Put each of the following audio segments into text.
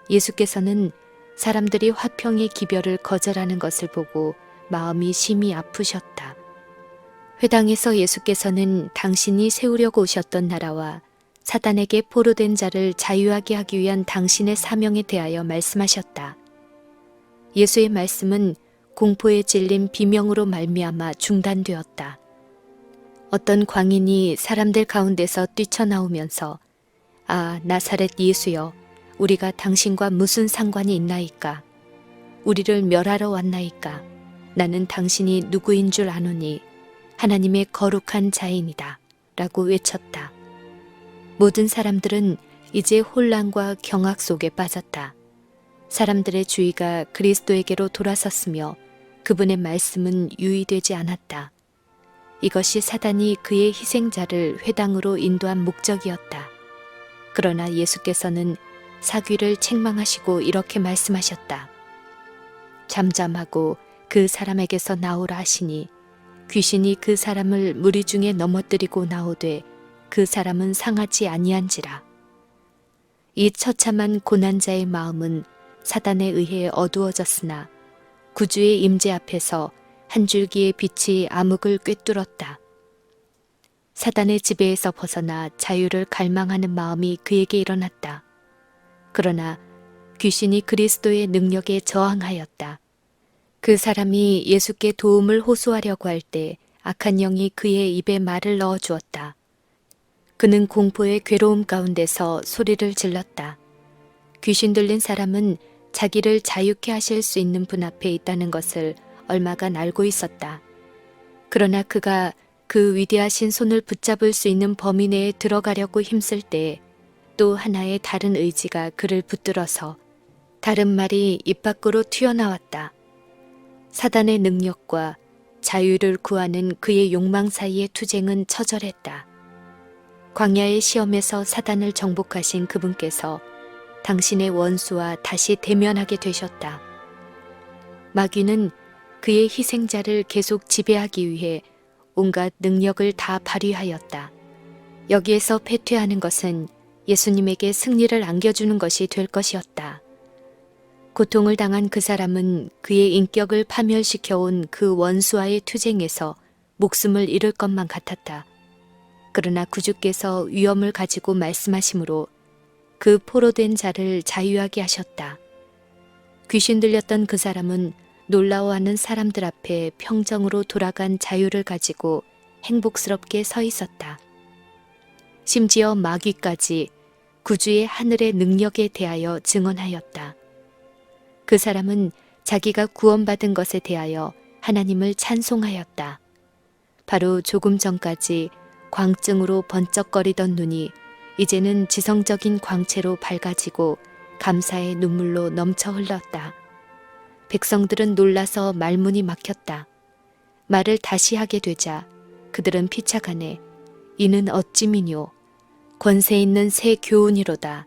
예수께서는 사람들이 화평의 기별을 거절하는 것을 보고 마음이 심히 아프셨다. 회당에서 예수께서는 당신이 세우려고 오셨던 나라와 사단에게 포로된 자를 자유하게 하기 위한 당신의 사명에 대하여 말씀하셨다. 예수의 말씀은 공포에 찔린 비명으로 말미암아 중단되었다. 어떤 광인이 사람들 가운데서 뛰쳐나오면서 아, 나사렛 예수여, 우리가 당신과 무슨 상관이 있나이까? 우리를 멸하러 왔나이까? 나는 당신이 누구인 줄 아노니 하나님의 거룩한 자인이다 라고 외쳤다. 모든 사람들은 이제 혼란과 경악 속에 빠졌다. 사람들의 주의가 그리스도에게로 돌아섰으며 그분의 말씀은 유의되지 않았다. 이것이 사단이 그의 희생자를 회당으로 인도한 목적이었다. 그러나 예수께서는 사귀를 책망하시고 이렇게 말씀하셨다. 잠잠하고 그 사람에게서 나오라 하시니 귀신이 그 사람을 무리 중에 넘어뜨리고 나오되 그 사람은 상하지 아니한지라. 이 처참한 고난자의 마음은 사단에 의해 어두워졌으나 구주의 임재 앞에서 한 줄기의 빛이 암흑을 꿰뚫었다. 사단의 지배에서 벗어나 자유를 갈망하는 마음이 그에게 일어났다. 그러나 귀신이 그리스도의 능력에 저항하였다. 그 사람이 예수께 도움을 호소하려고 할 때 악한 영이 그의 입에 말을 넣어 주었다. 그는 공포의 괴로움 가운데서 소리를 질렀다. 귀신 들린 사람은 자기를 자유케 하실 수 있는 분 앞에 있다는 것을 얼마간 알고 있었다. 그러나 그가 그 위대하신 손을 붙잡을 수 있는 범위 내에 들어가려고 힘쓸 때 또 하나의 다른 의지가 그를 붙들어서 다른 말이 입 밖으로 튀어나왔다. 사단의 능력과 자유를 구하는 그의 욕망 사이의 투쟁은 처절했다. 광야의 시험에서 사단을 정복하신 그분께서 당신의 원수와 다시 대면하게 되셨다. 마귀는 그의 희생자를 계속 지배하기 위해 온갖 능력을 다 발휘하였다. 여기에서 패퇴하는 것은 예수님에게 승리를 안겨주는 것이 될 것이었다. 고통을 당한 그 사람은 그의 인격을 파멸시켜온 그 원수와의 투쟁에서 목숨을 잃을 것만 같았다. 그러나 구주께서 위엄을 가지고 말씀하심으로 그 포로된 자를 자유하게 하셨다. 귀신 들렸던 그 사람은 놀라워하는 사람들 앞에 평정으로 돌아간 자유를 가지고 행복스럽게 서 있었다. 심지어 마귀까지 구주의 하늘의 능력에 대하여 증언하였다. 그 사람은 자기가 구원받은 것에 대하여 하나님을 찬송하였다. 바로 조금 전까지 광증으로 번쩍거리던 눈이 이제는 지성적인 광채로 밝아지고 감사의 눈물로 넘쳐 흘렀다. 백성들은 놀라서 말문이 막혔다. 말을 다시 하게 되자 그들은 피차가네 이는 어찌미뇨 권세 있는 새 교훈이로다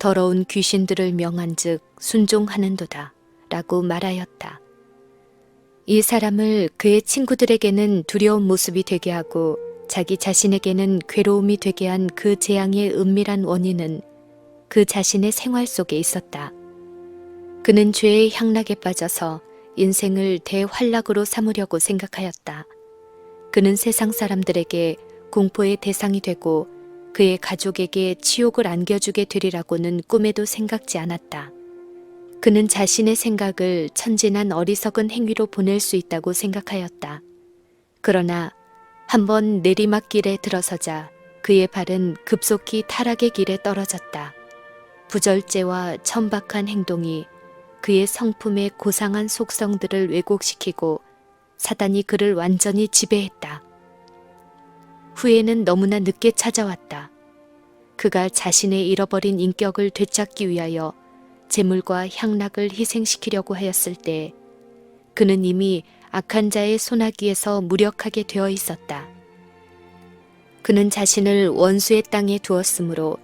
더러운 귀신들을 명한즉 순종하는도다 라고 말하였다. 이 사람을 그의 친구들에게는 두려운 모습이 되게 하고 자기 자신에게는 괴로움이 되게 한 그 재앙의 은밀한 원인은 그 자신의 생활 속에 있었다. 그는 죄의 향락에 빠져서 인생을 대환락으로 삼으려고 생각하였다. 그는 세상 사람들에게 공포의 대상이 되고 그의 가족에게 치욕을 안겨주게 되리라고는 꿈에도 생각지 않았다. 그는 자신의 생각을 천진한 어리석은 행위로 보낼 수 있다고 생각하였다. 그러나 한번 내리막길에 들어서자 그의 발은 급속히 타락의 길에 떨어졌다. 부절제와 천박한 행동이 그의 성품의 고상한 속성들을 왜곡시키고 사단이 그를 완전히 지배했다. 후회는 너무나 늦게 찾아왔다. 그가 자신의 잃어버린 인격을 되찾기 위하여 재물과 향락을 희생시키려고 하였을 때 그는 이미 악한 자의 소나기에서 무력하게 되어 있었다. 그는 자신을 원수의 땅에 두었으므로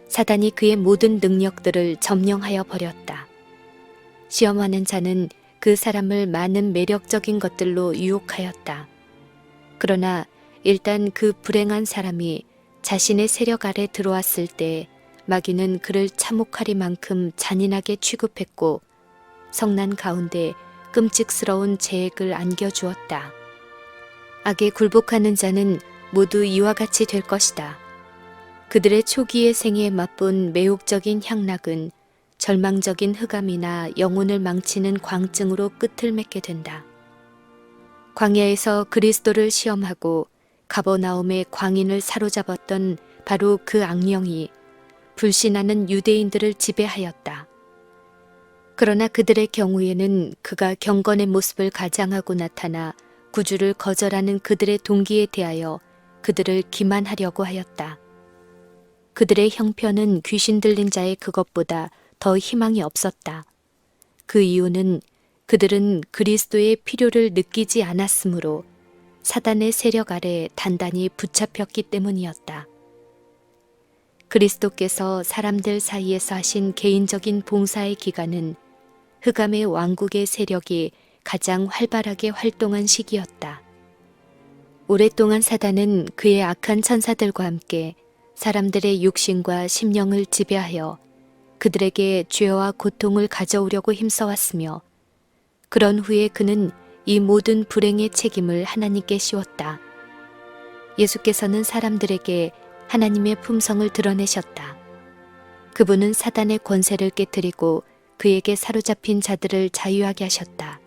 사단이 그의 모든 능력들을 점령하여 버렸다. 시험하는 자는 그 사람을 많은 매력적인 것들로 유혹하였다. 그러나 일단 그 불행한 사람이 자신의 세력 아래 들어왔을 때 마귀는 그를 참혹하리만큼 잔인하게 취급했고 성난 가운데 끔찍스러운 재액을 안겨주었다. 악에 굴복하는 자는 모두 이와 같이 될 것이다. 그들의 초기의 생에 맛본 매혹적인 향락은 절망적인 흑암이나 영혼을 망치는 광증으로 끝을 맺게 된다. 광야에서 그리스도를 시험하고 가버나움의 광인을 사로잡았던 바로 그 악령이 불신하는 유대인들을 지배하였다. 그러나 그들의 경우에는 그가 경건의 모습을 가장하고 나타나 구주를 거절하는 그들의 동기에 대하여 그들을 기만하려고 하였다. 그들의 형편은 귀신 들린 자의 그것보다 더 희망이 없었다. 그 이유는 그들은 그리스도의 필요를 느끼지 않았으므로 사단의 세력 아래 단단히 붙잡혔기 때문이었다. 그리스도께서 사람들 사이에서 하신 개인적인 봉사의 기간은 흑암의 왕국의 세력이 가장 활발하게 활동한 시기였다. 오랫동안 사단은 그의 악한 천사들과 함께 사람들의 육신과 심령을 지배하여 그들에게 죄와 고통을 가져오려고 힘써왔으며 그런 후에 그는 이 모든 불행의 책임을 하나님께 씌웠다. 예수께서는 사람들에게 하나님의 품성을 드러내셨다. 그분은 사단의 권세를 깨뜨리고 그에게 사로잡힌 자들을 자유하게 하셨다.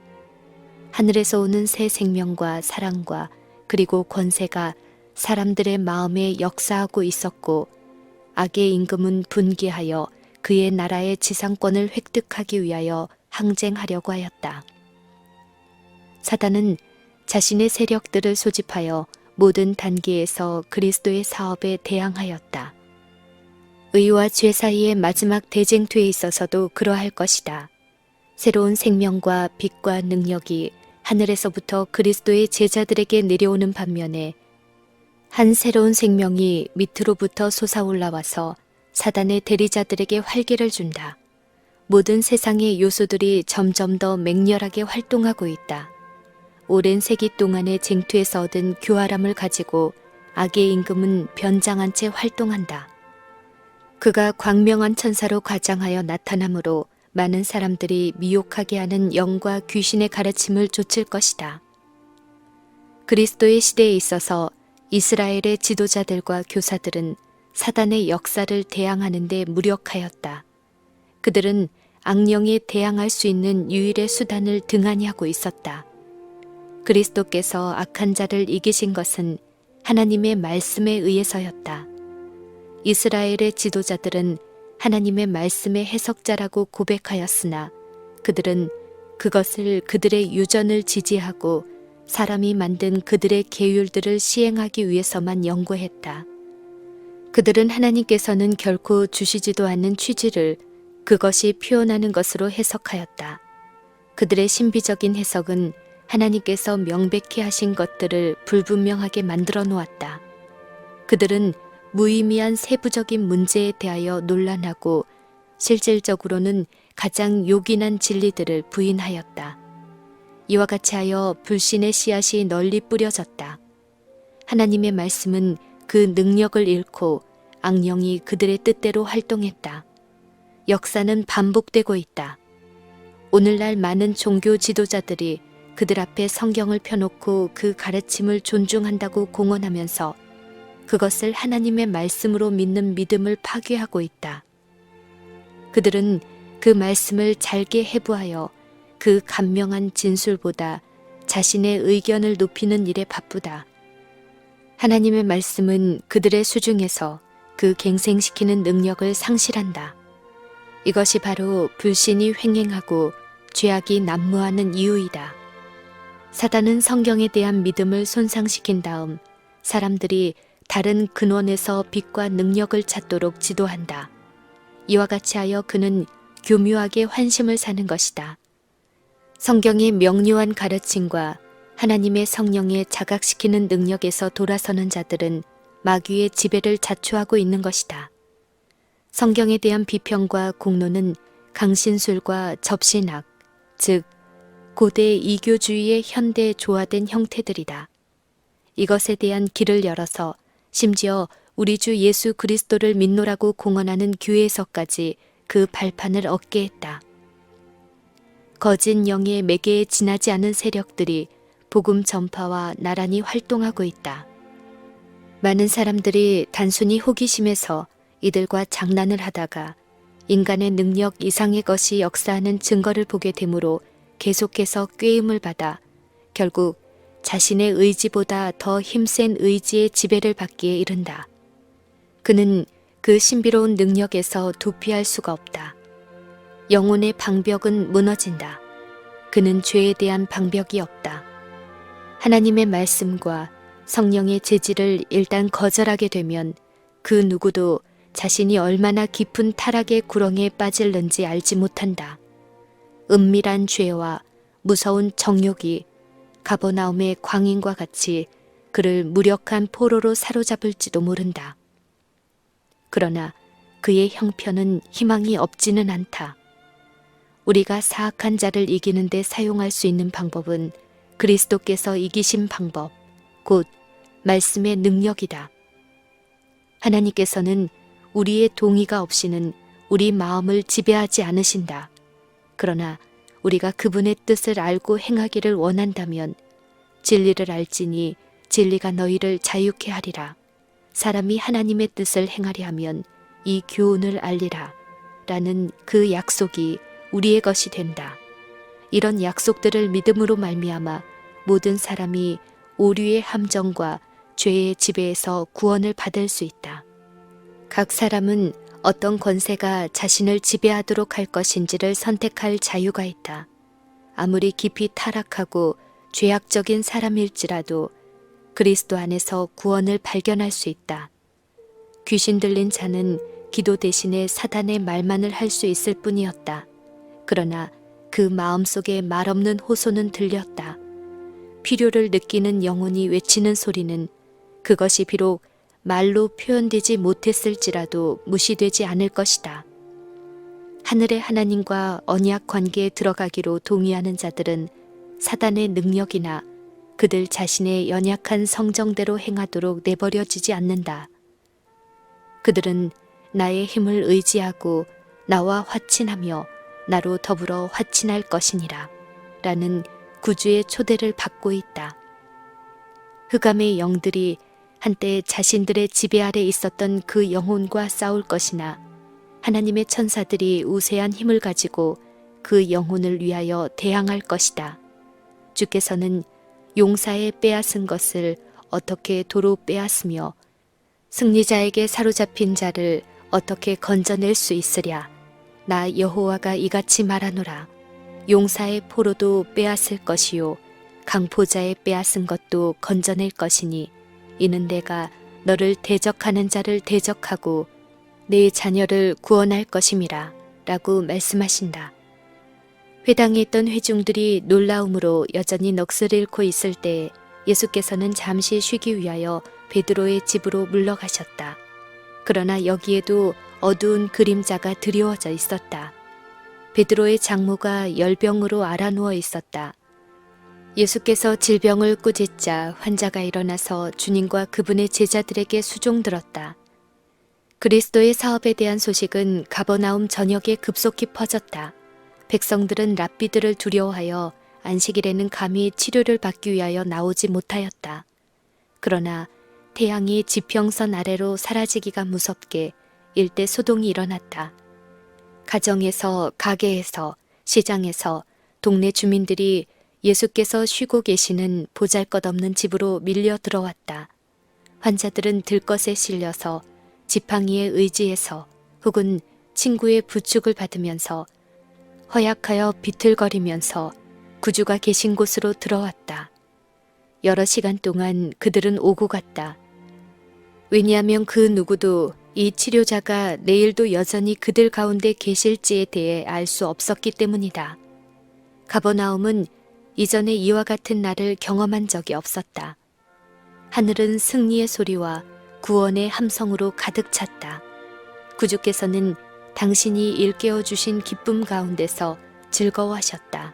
하늘에서 오는 새 생명과 사랑과 그리고 권세가 사람들의 마음에 역사하고 있었고 악의 임금은 분기하여 그의 나라의 지상권을 획득하기 위하여 항쟁하려고 하였다. 사단은 자신의 세력들을 소집하여 모든 단계에서 그리스도의 사업에 대항하였다. 의와 죄 사이의 마지막 대쟁투에 있어서도 그러할 것이다. 새로운 생명과 빛과 능력이 하늘에서부터 그리스도의 제자들에게 내려오는 반면에 한 새로운 생명이 밑으로부터 솟아올라와서 사단의 대리자들에게 활기를 준다. 모든 세상의 요소들이 점점 더 맹렬하게 활동하고 있다. 오랜 세기 동안의 쟁투에서 얻은 교활함을 가지고 악의 임금은 변장한 채 활동한다. 그가 광명한 천사로 가장하여 나타나므로 많은 사람들이 미혹하게 하는 영과 귀신의 가르침을 좇을 것이다. 그리스도의 시대에 있어서 이스라엘의 지도자들과 교사들은 사단의 역사를 대항하는 데 무력하였다. 그들은 악령에 대항할 수 있는 유일의 수단을 등한히 하고 있었다. 그리스도께서 악한 자를 이기신 것은 하나님의 말씀에 의해서였다. 이스라엘의 지도자들은 하나님의 말씀의 해석자라고 고백하였으나 그들은 그것을 그들의 유전을 지지하고 사람이 만든 그들의 계율들을 시행하기 위해서만 연구했다. 그들은 하나님께서는 결코 주시지도 않는 취지를 그것이 표현하는 것으로 해석하였다. 그들의 신비적인 해석은 하나님께서 명백히 하신 것들을 불분명하게 만들어 놓았다. 그들은 무의미한 세부적인 문제에 대하여 논란하고 실질적으로는 가장 요긴한 진리들을 부인하였다. 이와 같이 하여 불신의 씨앗이 널리 뿌려졌다. 하나님의 말씀은 그 능력을 잃고 악령이 그들의 뜻대로 활동했다. 역사는 반복되고 있다. 오늘날 많은 종교 지도자들이 그들 앞에 성경을 펴놓고 그 가르침을 존중한다고 공언하면서 그것을 하나님의 말씀으로 믿는 믿음을 파괴하고 있다. 그들은 그 말씀을 잘게 해부하여 그 간명한 진술보다 자신의 의견을 높이는 일에 바쁘다. 하나님의 말씀은 그들의 수중에서 그 갱생시키는 능력을 상실한다. 이것이 바로 불신이 횡행하고 죄악이 난무하는 이유이다. 사단은 성경에 대한 믿음을 손상시킨 다음 사람들이 다른 근원에서 빛과 능력을 찾도록 지도한다. 이와 같이 하여 그는 교묘하게 환심을 사는 것이다. 성경의 명료한 가르침과 하나님의 성령에 자각시키는 능력에서 돌아서는 자들은 마귀의 지배를 자초하고 있는 것이다. 성경에 대한 비평과 공론은 강신술과 접신학, 즉 고대 이교주의의 현대 조화된 형태들이다. 이것에 대한 길을 열어서 심지어 우리 주 예수 그리스도를 믿노라고 공언하는 교회에서까지 그 발판을 얻게 했다. 거짓 영의 매개에 지나지 않은 세력들이 복음 전파와 나란히 활동하고 있다. 많은 사람들이 단순히 호기심에서 이들과 장난을 하다가 인간의 능력 이상의 것이 역사하는 증거를 보게 되므로 계속해서 꾀임을 받아 결국 자신의 의지보다 더 힘센 의지의 지배를 받기에 이른다. 그는 그 신비로운 능력에서 도피할 수가 없다. 영혼의 방벽은 무너진다. 그는 죄에 대한 방벽이 없다. 하나님의 말씀과 성령의 제지를 일단 거절하게 되면 그 누구도 자신이 얼마나 깊은 타락의 구렁에 빠질는지 알지 못한다. 은밀한 죄와 무서운 정욕이 가버나움의 광인과 같이 그를 무력한 포로로 사로잡을지도 모른다. 그러나 그의 형편은 희망이 없지는 않다. 우리가 사악한 자를 이기는 데 사용할 수 있는 방법은 그리스도께서 이기신 방법, 곧 말씀의 능력이다. 하나님께서는 우리의 동의가 없이는 우리 마음을 지배하지 않으신다. 그러나 우리가 그분의 뜻을 알고 행하기를 원한다면 진리를 알지니 진리가 너희를 자유케 하리라. 사람이 하나님의 뜻을 행하려 하면 이 교훈을 알리라. 라는 그 약속이 우리의 것이 된다. 이런 약속들을 믿음으로 말미암아 모든 사람이 오류의 함정과 죄의 지배에서 구원을 받을 수 있다. 각 사람은 어떤 권세가 자신을 지배하도록 할 것인지를 선택할 자유가 있다. 아무리 깊이 타락하고 죄악적인 사람일지라도 그리스도 안에서 구원을 발견할 수 있다. 귀신 들린 자는 기도 대신에 사단의 말만을 할 수 있을 뿐이었다. 그러나 그 마음속에 말없는 호소는 들렸다. 필요를 느끼는 영혼이 외치는 소리는 그것이 비록 말로 표현되지 못했을지라도 무시되지 않을 것이다. 하늘의 하나님과 언약 관계에 들어가기로 동의하는 자들은 사단의 능력이나 그들 자신의 연약한 성정대로 행하도록 내버려지지 않는다. 그들은 나의 힘을 의지하고 나와 화친하며 나로 더불어 화친할 것이니라 라는 구주의 초대를 받고 있다. 흑암의 영들이 한때 자신들의 지배 아래 있었던 그 영혼과 싸울 것이나 하나님의 천사들이 우세한 힘을 가지고 그 영혼을 위하여 대항할 것이다. 주께서는 용사의 빼앗은 것을 어떻게 도로 빼앗으며 승리자에게 사로잡힌 자를 어떻게 건져낼 수 있으랴. 나 여호와가 이같이 말하노라. 용사의 포로도 빼앗을 것이요 강포자의 빼앗은 것도 건져낼 것이니 이는 내가 너를 대적하는 자를 대적하고 내 자녀를 구원할 것임이라 라고 말씀하신다. 회당에 있던 회중들이 놀라움으로 여전히 넋을 잃고 있을 때 예수께서는 잠시 쉬기 위하여 베드로의 집으로 물러가셨다. 그러나 여기에도 어두운 그림자가 드리워져 있었다. 베드로의 장모가 열병으로 앓아누워 있었다. 예수께서 질병을 꾸짖자 환자가 일어나서 주님과 그분의 제자들에게 수종들었다. 그리스도의 사업에 대한 소식은 가버나움 전역에 급속히 퍼졌다. 백성들은 랍비들을 두려워하여 안식일에는 감히 치료를 받기 위하여 나오지 못하였다. 그러나 태양이 지평선 아래로 사라지기가 무섭게 일대 소동이 일어났다. 가정에서, 가게에서, 시장에서 동네 주민들이 예수께서 쉬고 계시는 보잘것없는 집으로 밀려 들어왔다. 환자들은 들것에 실려서 지팡이에 의지해서 혹은 친구의 부축을 받으면서 허약하여 비틀거리면서 구주가 계신 곳으로 들어왔다. 여러 시간 동안 그들은 오고 갔다. 왜냐하면 그 누구도 이 치료자가 내일도 여전히 그들 가운데 계실지에 대해 알 수 없었기 때문이다. 가버나움은 이전에 이와 같은 날을 경험한 적이 없었다. 하늘은 승리의 소리와 구원의 함성으로 가득 찼다. 구주께서는 당신이 일깨워 주신 기쁨 가운데서 즐거워하셨다.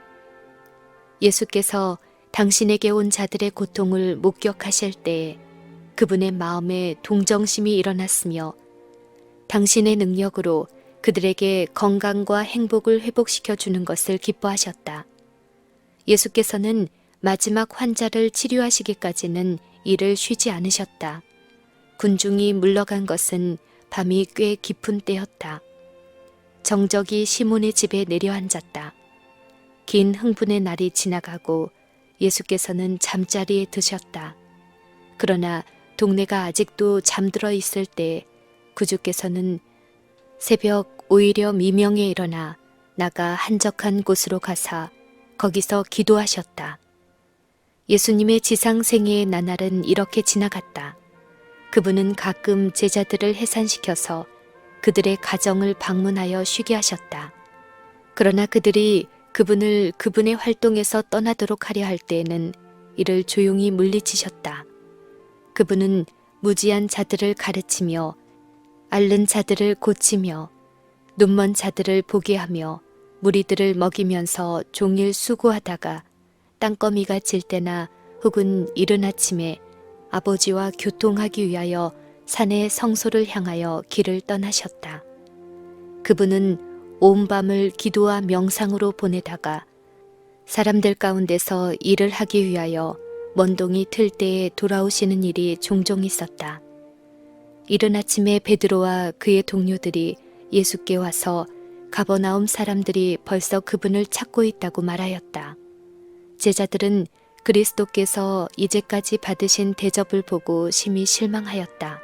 예수께서 당신에게 온 자들의 고통을 목격하실 때에 그분의 마음에 동정심이 일어났으며 당신의 능력으로 그들에게 건강과 행복을 회복시켜 주는 것을 기뻐하셨다. 예수께서는 마지막 환자를 치료하시기까지는 일을 쉬지 않으셨다. 군중이 물러간 것은 밤이 꽤 깊은 때였다. 정적이 시몬의 집에 내려앉았다. 긴 흥분의 날이 지나가고 예수께서는 잠자리에 드셨다. 그러나 동네가 아직도 잠들어 있을 때 구주께서는 새벽 오히려 미명에 일어나 나가 한적한 곳으로 가사 거기서 기도하셨다. 예수님의 지상생애의 나날은 이렇게 지나갔다. 그분은 가끔 제자들을 해산시켜서 그들의 가정을 방문하여 쉬게 하셨다. 그러나 그들이 그분을 그분의 활동에서 떠나도록 하려 할 때에는 이를 조용히 물리치셨다. 그분은 무지한 자들을 가르치며 앓는 자들을 고치며 눈먼 자들을 보게 하며 무리들을 먹이면서 종일 수고하다가 땅거미가 질 때나 혹은 이른 아침에 아버지와 교통하기 위하여 산의 성소를 향하여 길을 떠나셨다. 그분은 온 밤을 기도와 명상으로 보내다가 사람들 가운데서 일을 하기 위하여 먼동이 틀 때에 돌아오시는 일이 종종 있었다. 이른 아침에 베드로와 그의 동료들이 예수께 와서 가버나움 사람들이 벌써 그분을 찾고 있다고 말하였다. 제자들은 그리스도께서 이제까지 받으신 대접을 보고 심히 실망하였다.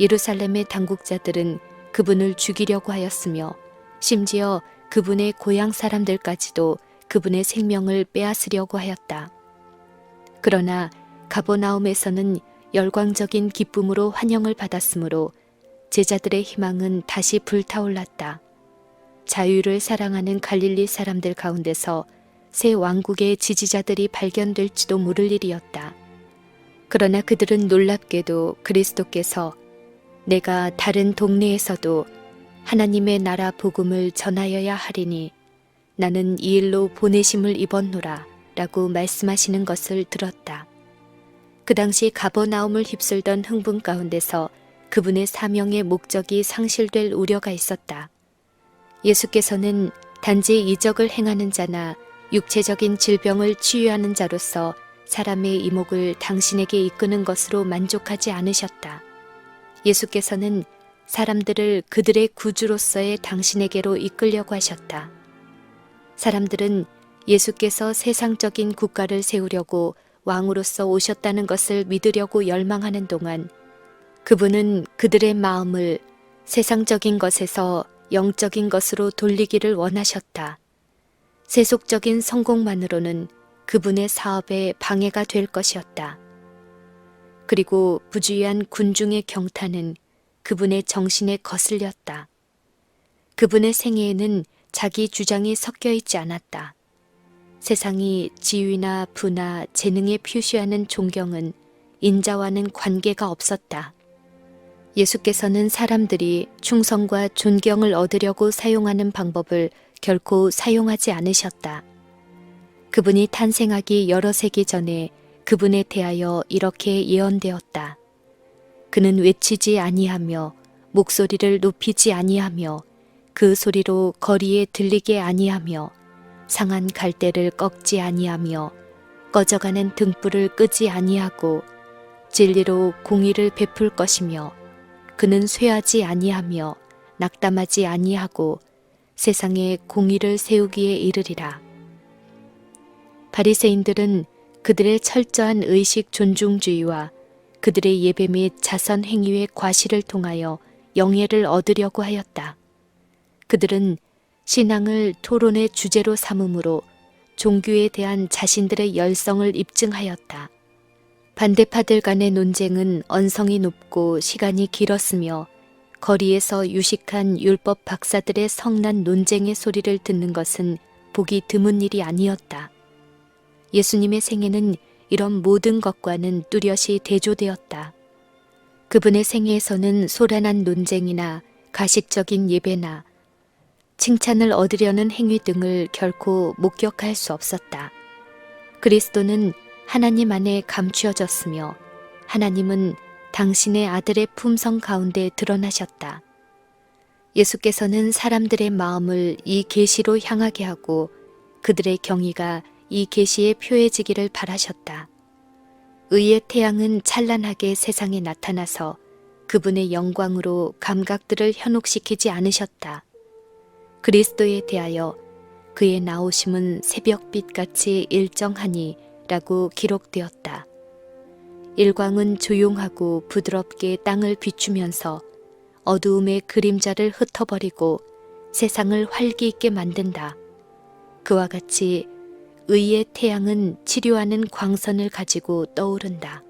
예루살렘의 당국자들은 그분을 죽이려고 하였으며 심지어 그분의 고향 사람들까지도 그분의 생명을 빼앗으려고 하였다. 그러나 가버나움에서는 열광적인 기쁨으로 환영을 받았으므로 제자들의 희망은 다시 불타올랐다. 자유를 사랑하는 갈릴리 사람들 가운데서 새 왕국의 지지자들이 발견될지도 모를 일이었다. 그러나 그들은 놀랍게도 그리스도께서 내가 다른 동네에서도 하나님의 나라 복음을 전하여야 하리니 나는 이 일로 보내심을 입었노라 라고 말씀하시는 것을 들었다. 그 당시 가버나움을 휩쓸던 흥분 가운데서 그분의 사명의 목적이 상실될 우려가 있었다. 예수께서는 단지 이적을 행하는 자나 육체적인 질병을 치유하는 자로서 사람의 이목을 당신에게 이끄는 것으로 만족하지 않으셨다. 예수께서는 사람들을 그들의 구주로서의 당신에게로 이끌려고 하셨다. 사람들은 예수께서 세상적인 국가를 세우려고 왕으로서 오셨다는 것을 믿으려고 열망하는 동안 그분은 그들의 마음을 세상적인 것에서 영적인 것으로 돌리기를 원하셨다. 세속적인 성공만으로는 그분의 사업에 방해가 될 것이었다. 그리고 부주의한 군중의 경탄은 그분의 정신에 거슬렸다. 그분의 생애에는 자기 주장이 섞여 있지 않았다. 세상이 지위나 부나 재능에 표시하는 존경은 인자와는 관계가 없었다. 예수께서는 사람들이 충성과 존경을 얻으려고 사용하는 방법을 결코 사용하지 않으셨다. 그분이 탄생하기 여러 세기 전에 그분에 대하여 이렇게 예언되었다. 그는 외치지 아니하며 목소리를 높이지 아니하며 그 소리로 거리에 들리게 아니하며 상한 갈대를 꺾지 아니하며 꺼져가는 등불을 끄지 아니하고 진리로 공의를 베풀 것이며 그는 쇠하지 아니하며 낙담하지 아니하고 세상에 공의를 세우기에 이르리라. 바리새인들은 그들의 철저한 의식 존중주의와 그들의 예배 및 자선 행위의 과실을 통하여 영예를 얻으려고 하였다. 그들은 신앙을 토론의 주제로 삼음으로 종교에 대한 자신들의 열성을 입증하였다. 반대파들 간의 논쟁은 언성이 높고 시간이 길었으며 거리에서 유식한 율법 박사들의 성난 논쟁의 소리를 듣는 것은 보기 드문 일이 아니었다. 예수님의 생애는 이런 모든 것과는 뚜렷이 대조되었다. 그분의 생애에서는 소란한 논쟁이나 가식적인 예배나 칭찬을 얻으려는 행위 등을 결코 목격할 수 없었다. 그리스도는 하나님 안에 감추어졌으며 하나님은 당신의 아들의 품성 가운데 드러나셨다. 예수께서는 사람들의 마음을 이 계시로 향하게 하고 그들의 경의가 이 계시에 표해지기를 바라셨다. 의의 태양은 찬란하게 세상에 나타나서 그분의 영광으로 감각들을 현혹시키지 않으셨다. 그리스도에 대하여 그의 나오심은 새벽빛같이 일정하니 라고 기록되었다. 일광은 조용하고 부드럽게 땅을 비추면서 어두움의 그림자를 흩어버리고 세상을 활기 있게 만든다. 그와 같이 의의 태양은 치료하는 광선을 가지고 떠오른다.